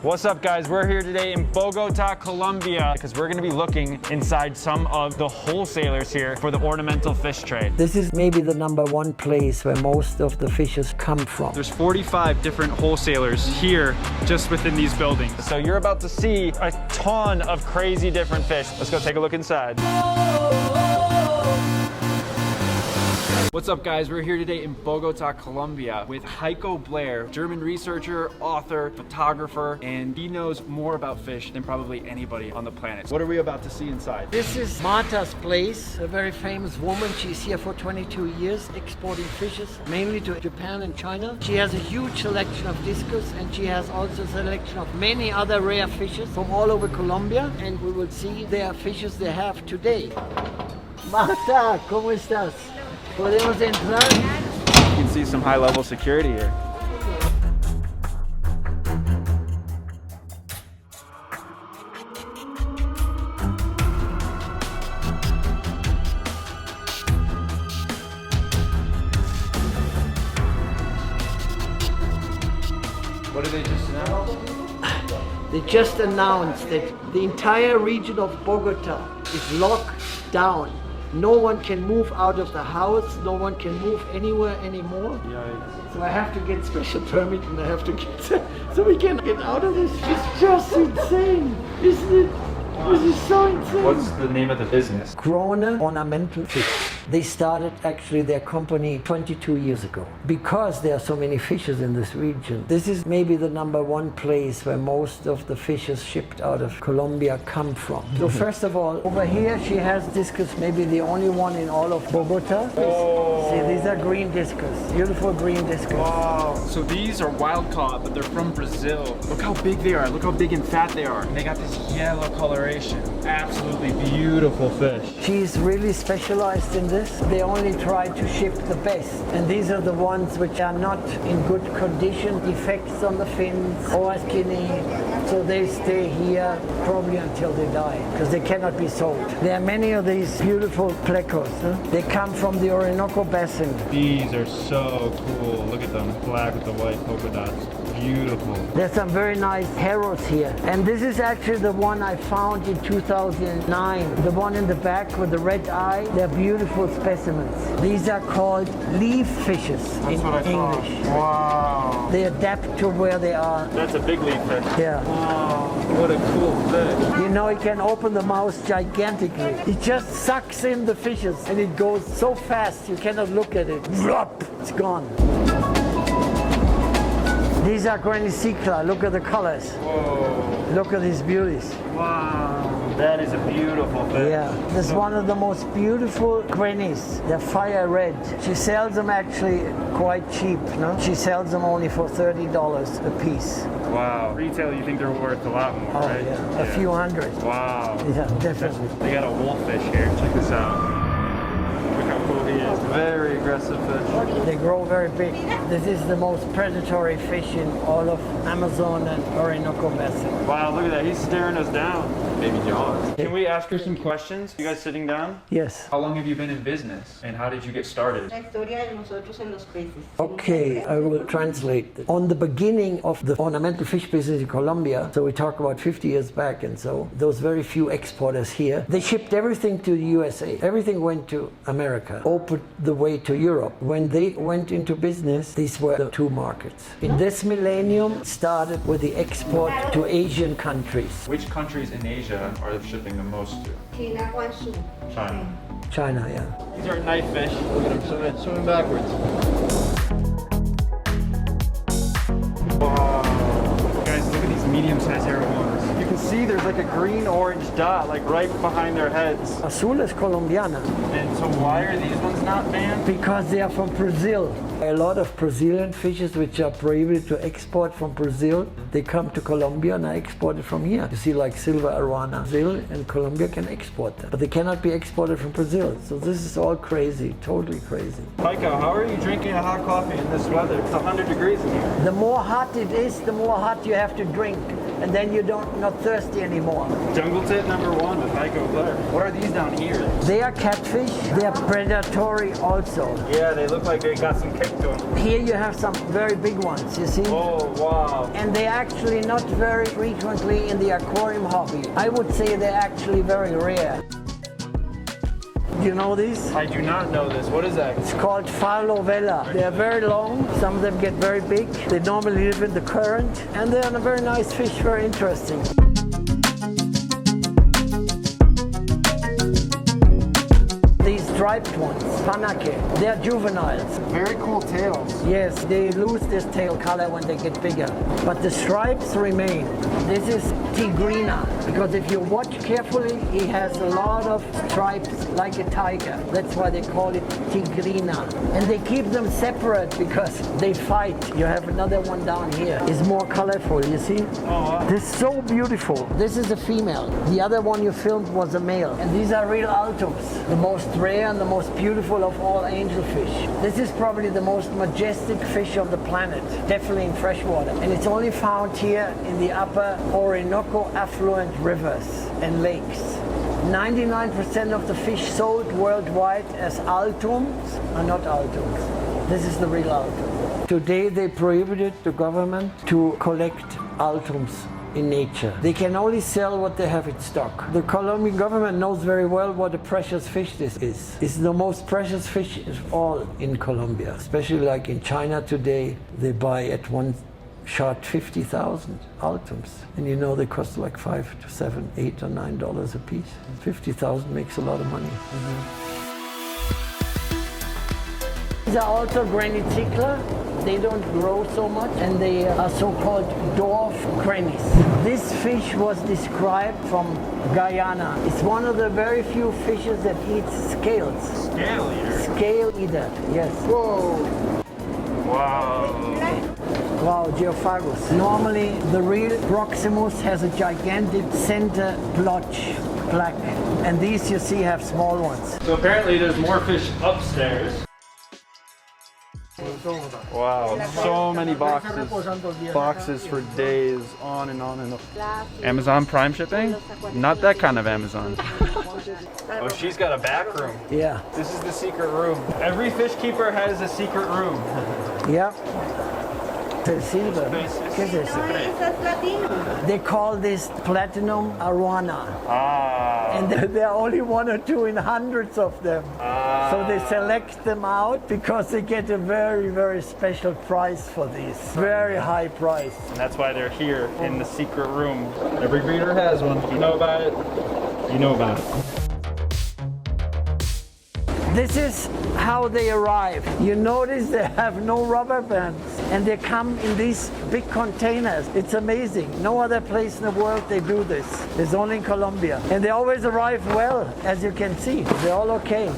What's up, guys? We're here today in Bogota, Colombia, because we're gonna be looking inside some of the wholesalers here for the ornamental fish trade. This is maybe the #1 place where most of the fishes come from. There's 45 different wholesalers here just within these buildings. So you're about to see a ton of crazy different fish. Let's go take a look inside. What's up, guys? We're here today in Bogota, Colombia with Heiko Bleher, German researcher, author, photographer, and he knows more about fish than probably anybody on the planet. What are we about to see inside? This is Marta's place, a very famous woman. She's here for 22 years exporting fishes, mainly to Japan and China. She has a huge selection of discus, and she has also a selection of many other rare fishes from all over Colombia, and we will see their fishes they have today. Marta, ¿cómo estás? ¿Podemos entrar? You can see some high-level security here. What did they just announce? They just announced that the entire region of Bogota is locked down. No one can move out of the house, no one can move anywhere anymore. Yikes. So I have to get special permit and I have to get so we can get out of this. It's just insane, isn't it? This is so insane. What's the name of the business? Krone Ornamental Fish. They started actually their company 22 years ago because there are so many fishes in this region. This is maybe the #1 place where most of the fishes shipped out of Colombia come from. So first of all, over here she has discus, maybe the only one in all of Bogota. Oh. See, these are green discus, beautiful green discus. Wow. So these are wild caught, but they're from Brazil. Look how big they are. Look how big and fat they are. And they got this yellow coloration. Absolutely beautiful fish. She's really specialized in this. They only try to ship the best. And these are the ones which are not in good condition, defects on the fins or skinny. So they stay here probably until they die because they cannot be sold. There are many of these beautiful Plecos. They come from the Orinoco Basin. These are so cool. Look at them, black with the white polka dots. Beautiful. There's some very nice herons here. And this is actually the one I found in 2009. The one in the back with the red eye. They're beautiful specimens. These are called leaf fishes in English. Wow. They adapt to where they are. That's a big leaf fish. Yeah. Wow. What a cool fish. You know, it can open the mouth gigantically. It just sucks in the fishes and it goes so fast you cannot look at it. It's gone. These are crenicichla. Look at the colors. Whoa. Look at these beauties. Wow. That is a beautiful fish. Yeah, this is one of the most beautiful crennies. They're fire red. She sells them actually quite cheap, no? She sells them only for $30 a piece. Wow. Retail, you think they're worth a lot more, Oh, right? yeah. A few hundred. Wow. Yeah, definitely. They got a wolffish here. Check this out. Look how cool he is. Very aggressive fish. They grow very big. This is the most predatory fish in all of Amazon and Orinoco Basin. Wow, look at that. He's staring us down. Maybe Jaws. Can we ask her some questions? You guys sitting down? Yes. How long have you been in business? And how did you get started? La historia de nosotros en los peces. Okay, I will translate. On the beginning of the ornamental fish business in Colombia, so we talk about 50 years back, and so those very few exporters here, they shipped everything to the USA. Everything went to America, opened the way to Europe. When they went into business, these were the two markets. In this millennium, started with the export to Asian countries. Which countries in Asia are they shipping the most to? China, Guangzhou. China. China, yeah. These are knife fish. Look at them swimming backwards. Wow. Guys, look at these medium-sized Arowanas. You can see there's like a green-orange dot like right behind their heads. Azules colombiana. And so why are these ones not banned? Because they are from Brazil. A lot of Brazilian fishes which are prohibited to export from Brazil, they come to Colombia and are exported from here. You see, like silver arowana, Brazil and Colombia can export them, but they cannot be exported from Brazil. So this is all crazy, totally crazy. Heiko, how are you drinking a hot coffee in this weather? It's 100 degrees in here. The more hot it is, the more hot you have to drink. and then you're not thirsty anymore. Jungle tit number 1 with Heiko Bleher. What are these down here? They are catfish. They are predatory also. Yeah, they look like they got some kick to them. Here you have some very big ones, you see? Oh, wow. And they're actually not very frequently in the aquarium hobby. I would say they're actually very rare. Do you know these? I do not know this. What is that? It's called falovella. They're very long. Some of them get very big. They normally live in the current. And they're a very nice fish, very interesting. These striped ones, panake, they're juveniles. Very cool tails. Yes, they lose this tail color when they get bigger. But the stripes remain. This is tigrina, because if you watch carefully, he has a lot of stripes like a tiger. That's why they call it tigrina. And they keep them separate because they fight. You have another one down here. It's more colorful, you see? Oh, This is so beautiful. This is a female. The other one you filmed was a male. And these are real altos, the most rare and the most beautiful of all angelfish. This is probably the most majestic fish of the planet, definitely in freshwater. And it's only found here in the upper Orinoco affluent rivers and lakes. 99% of the fish sold worldwide as altums are not altums. This is the real altum. Today they prohibited the government to collect altums in nature. They can only sell what they have in stock. The Colombian government knows very well what a precious fish this is. It's the most precious fish of all in Colombia, especially like in China today. They buy at one shot 50,000 altums, and you know they cost like $5 to $7, $8 or $9 a piece. 50,000 makes a lot of money. These are also crenicichla. They don't grow so much, and they are so-called dwarf cranes. This fish was described from Guyana. It's one of the very few fishes that eats scales. Scale eater. Scale eater, yes. Whoa. Wow. Wow, Geophagus. Normally, the real Proximus has a gigantic center blotch plaque, and these you see have small ones. So apparently there's more fish upstairs. Wow, so many boxes for days, on and on and on. Amazon Prime shipping? Not that kind of Amazon. Oh, she's got a back room. Yeah. This is the secret room. Every fish keeper has a secret room. Yeah. Silver. They call this platinum arowana. Ah. And there are only 1 or 2 in hundreds of them. So they select them out because they get a very, very special price for these. Very high price. And that's why they're here in the secret room. Every breeder has one. You know about it, you know about it. This is how they arrive. You notice they have no rubber bands, and they come in these big containers. It's amazing. No other place in the world they do this. It's only in Colombia. And they always arrive well, as you can see. They're all okay.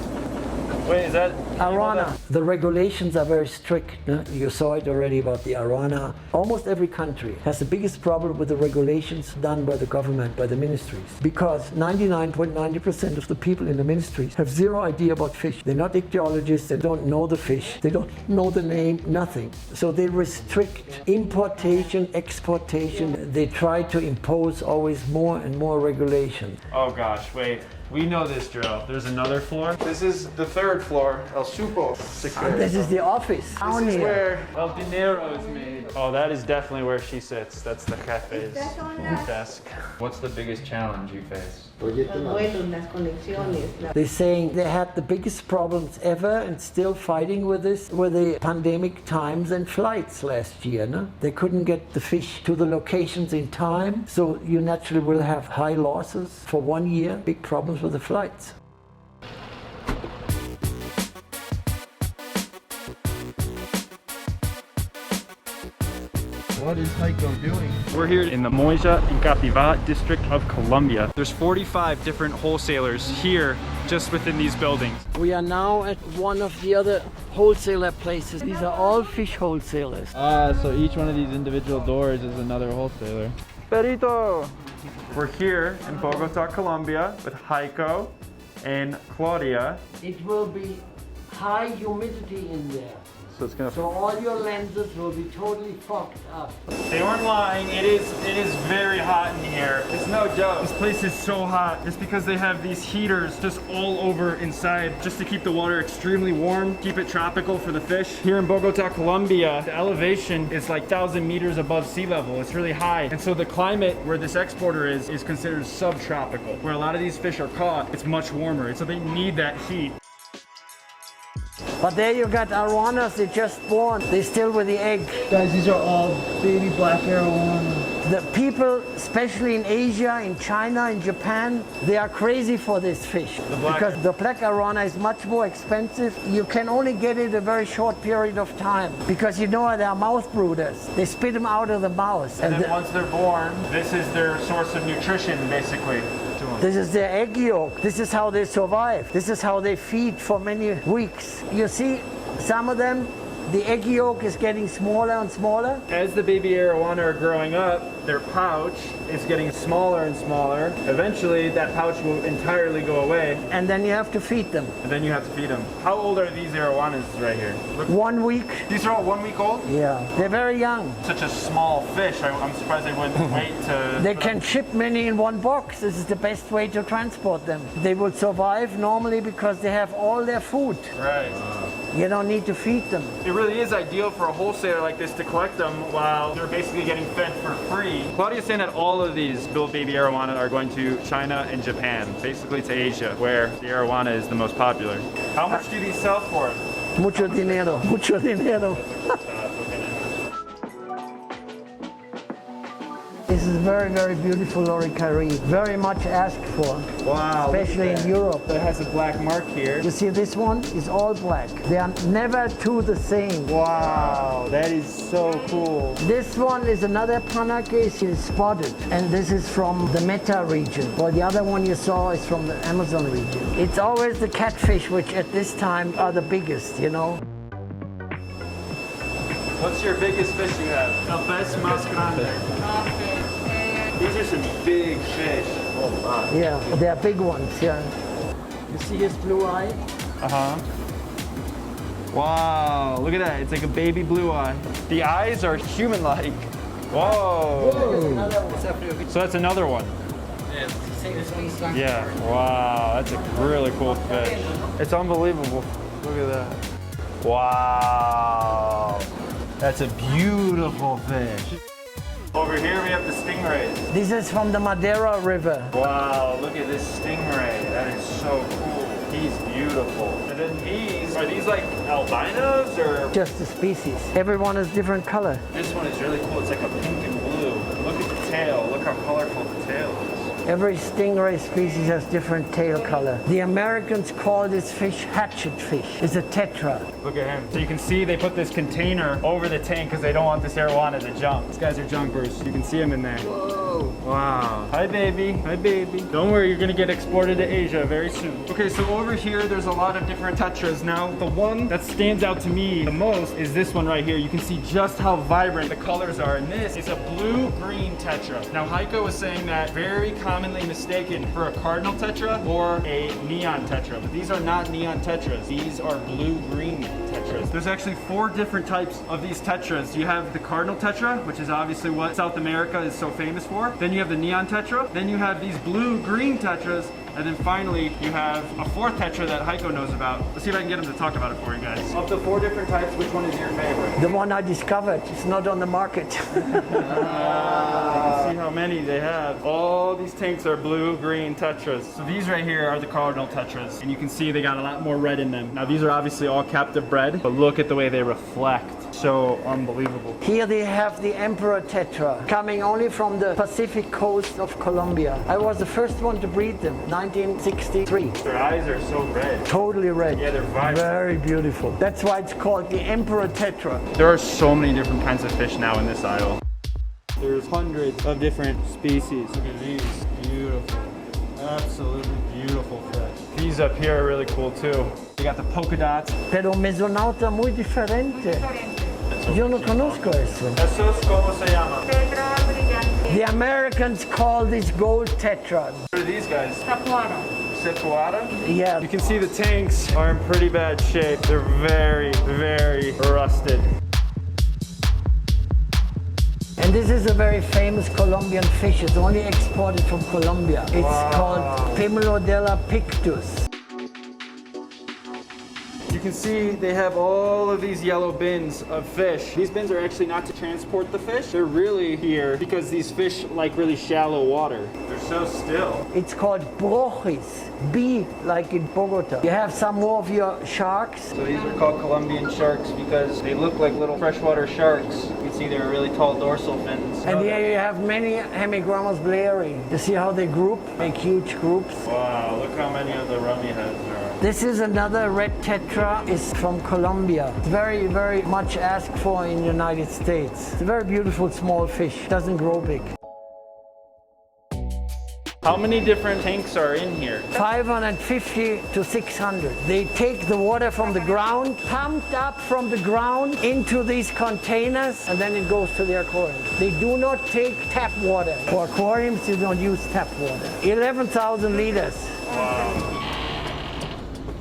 Wait, is that Arowana? The regulations are very strict. You saw it already about the Arowana. Almost every country has the biggest problem with the regulations done by the government, by the ministries. Because 99.90% of the people in the ministries have zero idea about fish. They're not ichthyologists, they don't know the fish, they don't know the name, nothing. So they restrict importation, exportation. They try to impose always more and more regulations. Oh gosh, wait. We know this drill. There's another floor. This is the 3rd floor, El Supo. This is the office. This is where El Dinero is made. Oh, that is definitely where she sits. That's the cafe's desk. What's the biggest challenge you face? They're saying they had the biggest problems ever and still fighting with this were the pandemic times and flights last year. No? They couldn't get the fish to the locations in time, so you naturally will have high losses for 1 year, big problems with the flights. What is Heiko doing? We're here in the Moja and Capivara district of Colombia. There's 45 different wholesalers here just within these buildings. We are now at one of the other wholesaler places. These are all fish wholesalers. So each one of these individual doors is another wholesaler. Perito! We're here in Bogota, Colombia with Heiko and Claudia. It will be high humidity in there. So it's gonna. So all your lenses will be totally fogged up. They weren't lying. It is very no joke. This place is so hot. It's because they have these heaters just all over inside just to keep the water extremely warm, keep it tropical for the fish. Here in Bogota, Colombia, the elevation is like 1,000 meters above sea level. It's really high. And so the climate where this exporter is considered subtropical. Where a lot of these fish are caught, it's much warmer. So they need that heat. But there you got Arowanas, they just born. They're still with the egg. Guys, these are all baby black Arowanas. The people, especially in Asia, in China, in Japan, they are crazy for this fish. Because the black Arowana is much more expensive. You can only get it a very short period of time. Because you know they are mouth brooders. They spit them out of the mouth. And then once they're born, this is their source of nutrition, basically. This is their egg yolk. This is how they survive. This is how they feed for many weeks. You see, some of them, the egg yolk is getting smaller and smaller. As the baby arowana are growing up, their pouch is getting smaller and smaller. Eventually, that pouch will entirely go away. And then you have to feed them. And then you have to feed them. How old are these arowanas right here? Look. 1 week. These are all 1 week old? Yeah, they're very young. Such a small fish. I'm surprised they wouldn't wait to... They can ship many in one box. This is the best way to transport them. They will survive normally because they have all their food. Right. You don't need to feed them. It really is ideal for a wholesaler like this to collect them while they're basically getting fed for free. Claudia's saying that all of these built baby arowana are going to China and Japan, basically to Asia, where the arowana is the most popular. How much do these sell for? Mucho dinero, mucho dinero. This is very, very beautiful loricari. Very much asked for. Wow. Especially in Europe. It has a black mark here. You see, this one is all black. They are never two the same. Wow, that is so cool. This one is another panake, is spotted. And this is from the Meta region. Or the other one you saw is from the Amazon region. It's always the catfish, which at this time are the biggest, you know. What's your biggest fish you have? El pez más grande. These are some big fish. Oh my. Yeah, they are big ones, yeah. You see his blue eye? Uh-huh. Wow, look at that. It's like a baby blue eye. The eyes are human-like. Whoa. Whoa. So that's another one. Yeah, wow, that's a really cool fish. It's unbelievable. Look at that. Wow. That's a beautiful fish. Over here we have the stingrays. This is from the Madeira River. Wow, look at this stingray. That is so cool. He's beautiful. And then these, are these like albinos or? Just a species. Everyone is different color. This one is really cool. It's like a pink and blue. Look at the tail. Look how colorful the tail is. Every stingray species has different tail color. The Americans call this fish hatchet fish. It's a tetra. Look at him. So you can see they put this container over the tank because they don't want this arowana to jump. These guys are jumpers. You can see them in there. Whoa. Wow. Hi, baby. Hi, baby. Don't worry, you're going to get exported to Asia very soon. Okay, so over here, there's a lot of different tetras. Now, the one that stands out to me the most is this one right here. You can see just how vibrant the colors are. And this is a blue-green tetra. Now, Heiko was saying that very commonly mistaken for a cardinal tetra or a neon tetra. But these are not neon tetras. These are blue-green tetras. There's actually 4 different types of these tetras. You have the cardinal tetra, which is obviously what South America is so famous for. Then you have the neon tetra. Then you have these blue-green tetras. And then finally, you have a 4th tetra that Heiko knows about. Let's see if I can get him to talk about it for you guys. Of the 4 different types, which one is your favorite? The one I discovered. It's not on the market. See how many they have. All these tanks are blue-green tetras. So these right here are the cardinal tetras. And you can see they got a lot more red in them. Now these are obviously all captive bred, but look at the way they reflect. So unbelievable. Here they have the emperor tetra, coming only from the Pacific coast of Colombia. I was the first one to breed them, 1963. Their eyes are so red. Totally red. Yeah, they're vibrant. Very beautiful. That's why it's called the emperor tetra. There are so many different kinds of fish now in this aisle. There's hundreds of different species. Look at these, beautiful. Absolutely beautiful fish. These up here are really cool too. You got the polka dots. Pero Mesonauta muy diferente. Yo no conozco eso. ¿Esos cómo se llama? Tetra brillante. The Americans call this gold tetra. What are these guys? Tapuara. Sepuada? Yeah. You can see the tanks are in pretty bad shape. They're very, very rusted. And And this is a very famous Colombian fish. It's only exported from Colombia. It's called Peckoltia pictus. You can see they have all of these yellow bins of fish. These bins are actually not to transport the fish. They're really here because these fish like really shallow water. They're so still. It's called brochis, B like in Bogota. You have some more of your sharks. So these are called Colombian sharks because they look like little freshwater sharks. You can see they're really tall dorsal fins. And here you have many Hemigrammus blairi. You see how they group, make huge groups. Wow, look how many of the rummy heads there are. This is another red tetra. It's from Colombia. It's very, very much asked for in the United States. It's a very beautiful small fish. Doesn't grow big. How many different tanks are in here? 550 to 600. They take the water from the ground, pumped up from the ground into these containers, and then it goes to the aquarium. They do not take tap water. For aquariums, you don't use tap water. 11,000 liters. Wow.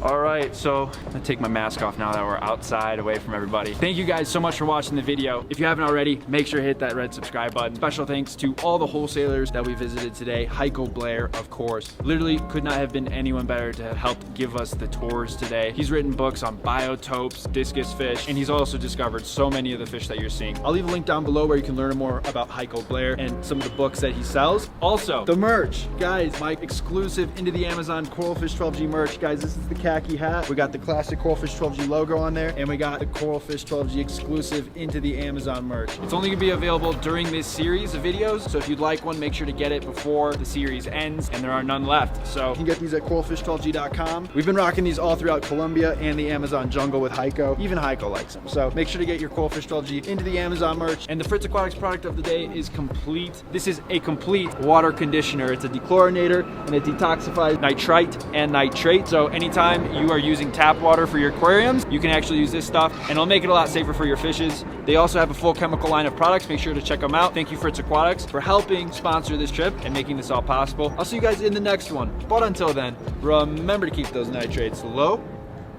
All right, so I'm gonna take my mask off now that we're outside away from everybody. Thank you guys so much for watching the video. If you haven't already, make sure to hit that red subscribe button. Special thanks to all the wholesalers that we visited today. Heiko Bleher, of course. Literally could not have been anyone better to help give us the tours today. He's written books on biotopes, discus fish, and he's also discovered so many of the fish that you're seeing. I'll leave a link down below where you can learn more about Heiko Bleher and some of the books that he sells. Also, the merch. Guys, my exclusive Into the Amazon Coralfish 12G merch. Guys, this is the khaki hat. We got the classic Coralfish 12G logo on there, and we got the Coralfish 12G exclusive Into the Amazon merch. It's only gonna be available during this series of videos, so if you'd like one, make sure to get it before the series ends, and there are none left. So you can get these at coralfish12g.com. We've been rocking these all throughout Colombia and the Amazon jungle with Heiko. Even Heiko likes them. So make sure to get your Coralfish 12G Into the Amazon merch. And the Fritz Aquatics product of the day is complete. This is a complete water conditioner. It's a dechlorinator and it detoxifies nitrite and nitrate. So anytime you are using tap water for your aquariums, you can actually use this stuff and it'll make it a lot safer for your fishes. They also have a full chemical line of products. Make sure to check them out. Thank you Fritz Aquatics for helping sponsor this trip and making this all possible. I'll see you guys in the next one. But until then, remember to keep those nitrates low.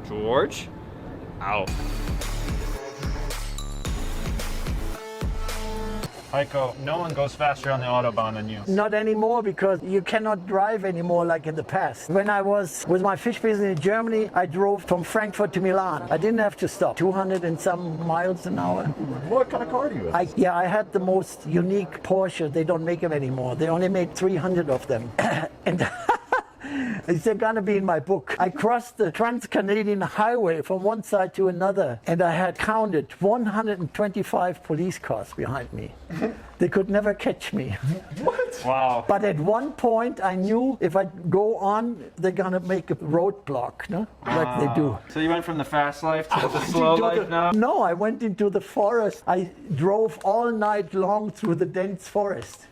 George, out. Heiko, no one goes faster on the Autobahn than you. Not anymore, because you cannot drive anymore like in the past. When I was with my fish business in Germany, I drove from Frankfurt to Milan. I didn't have to stop. 200 and some miles an hour. What kind of car do you have? I had the most unique Porsche. They don't make them anymore. They only made 300 of them. And they're gonna be in my book. I crossed the Trans-Canadian Highway from one side to another, and I had counted 125 police cars behind me. They could never catch me. What? Wow. But at one point, I knew if I go on, they're gonna make a roadblock, no? Like they do. So you went from the fast life to the slow life now? No, I went into the forest. I drove all night long through the dense forest.